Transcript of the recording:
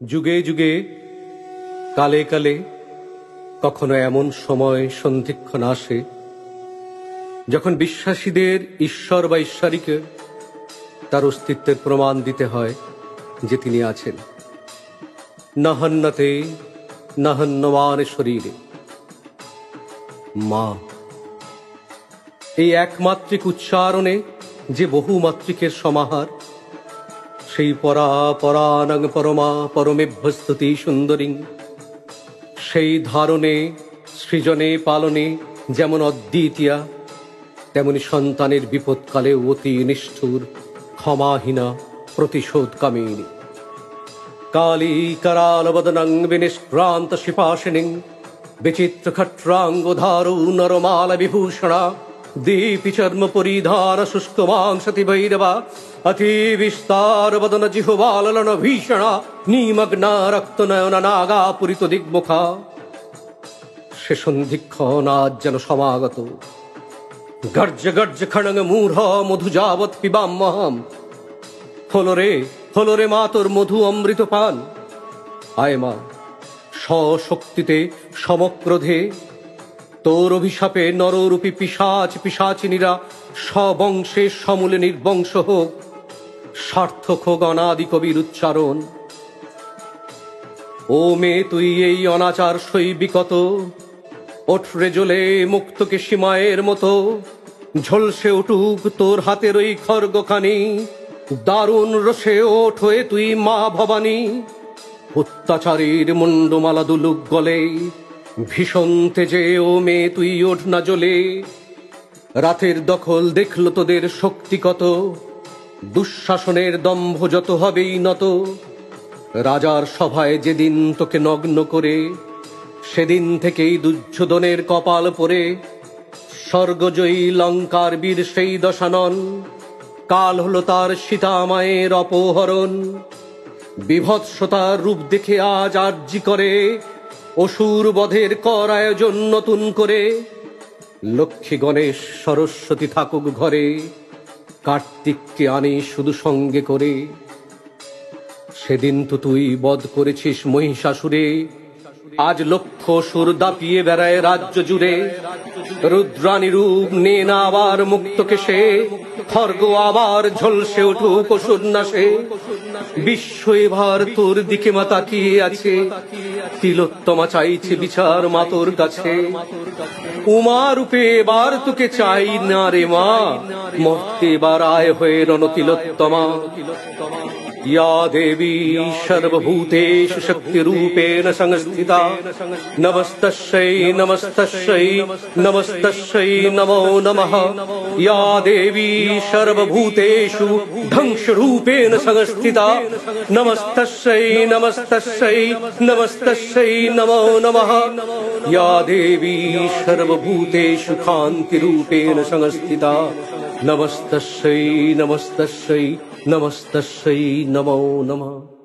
যুগে যুগে কালে কালে কখনো এমন সময় সন্ধিক্ষণ আসে যখন বিশ্বাসীদের ঈশ্বর বা ঈশ্বরীকে তার অস্তিত্বের প্রমাণ দিতে হয় যে তিনি আছেন। নহন্নতে নহন্যমান শরীরে। মা, এই একমাত্রিক উচ্চারণে যে বহুমাত্রিকের সমাহার, সেই পরা পরানং পরমা পরমেভ্যস্তুতি সুন্দরী, সেই ধারণে সৃজনে পালনে যেমন অদ্বিতীয়া, তেমনি সন্তানের বিপদকালে অতি নিষ্ঠুর ক্ষমাহীনা প্রতিশোধ কামিনী। কালী करालवदनं विनिष्क्रान्त शिपाशिनीं विचित्र खट्राङ्गोधारो नरमाल विभूषणा दीपि चर्म परिधान शुष्क मांसति भैरवा अति विस्तार वदन जिह्वाललन भीषणा निमग्ना रक्त नयन नागा पुरित दिग्मुखा। সে সন্ধিক্ষণ আজ যেন সমাগত। গর্জ গর্জ খড়ঙ্গ মূঢ় মধু যাবৎ পিবাম্যহম। হলো রে মা তোর মধু অমৃত পান। আয় মা, স্বশক্তিতে সমক্রোধে তোর অভিশাপে নররূপী পিশাচ পিশাচিনীরা স্ববংশে সমূলে নির্বংশ হোক। সার্থক হোক অনাদি কবির উচ্চারণ। ও মেয়ে, তুই এই অনাচার সৈবিকত ওঠরে জ্বলে মুক্তকে সীমায়ের মতো ঝলসে উঠুক তোর হাতের ওই খড়গখানি। দারুণ রসে ওঠ হয়ে তুই মা ভবানী। অত্যাচারীর মুন্ডমালা দুলুক গলে ভীষণ তেজে ও মেয়ে তুই ওঠ না জ্বলে। রাতের দখল দেখল তোদের শক্তি কত, দুঃশাসনের দম্ভ যত হবেই নত। রাজার সভায় যেদিন তোকে নগ্ন করে, সেদিন থেকেই দুর্যোধনের কপাল পরে। স্বর্গজয়ী লঙ্কার বীর সেই দশানন, কাল হলো তার সীতা মায়ের অপহরণ। বিভৎসতার রূপ দেখে আজ আর্জি করে অসুর বধের কর আয়োজন নতুন করে। লক্ষ্মী গণেশ সরস্বতী থাকুক ঘরে, কার্তিককে আনি শুধু সঙ্গে করে। সেদিন তো তুই বধ করেছিস মহিষাসুরে, আজ লক্ষ সুর দাপিয়ে বেড়ায় রাজ্য জুড়ে। রুদ্রাণী রূপ নে না আবার মুক্তকে সে, খর্গ আবার ঝলসে উঠুক অসুর নাশে। বিশ্ব এবার তোর দিকে মা তাকিয়ে আছে, তিলোত্তমা চাইছে বিচার মা তোর কাছে। উমা রূপে এবার তোকে চাই না রে মা, মর্তে এবার আয় হয়ে রণ তিলোত্তমা। या देवी सर्वभूतेषु शक्तिरूपेण संस्थिता, नमस्तस्यै नमस्तस्यै नमस्तस्यै नमो नमः। या देवी सर्वभूतेषु ध्वंसरूपेण संस्थिता, नमस्तस्यै नमस्तस्यै नमस्तस्यै नमो नमः। या देवी सर्वभूतेषु कान्तिरूपेण संस्थिता, नमस्तस्यै नमस्तस्यै नमस्तस्यै नमो नमः।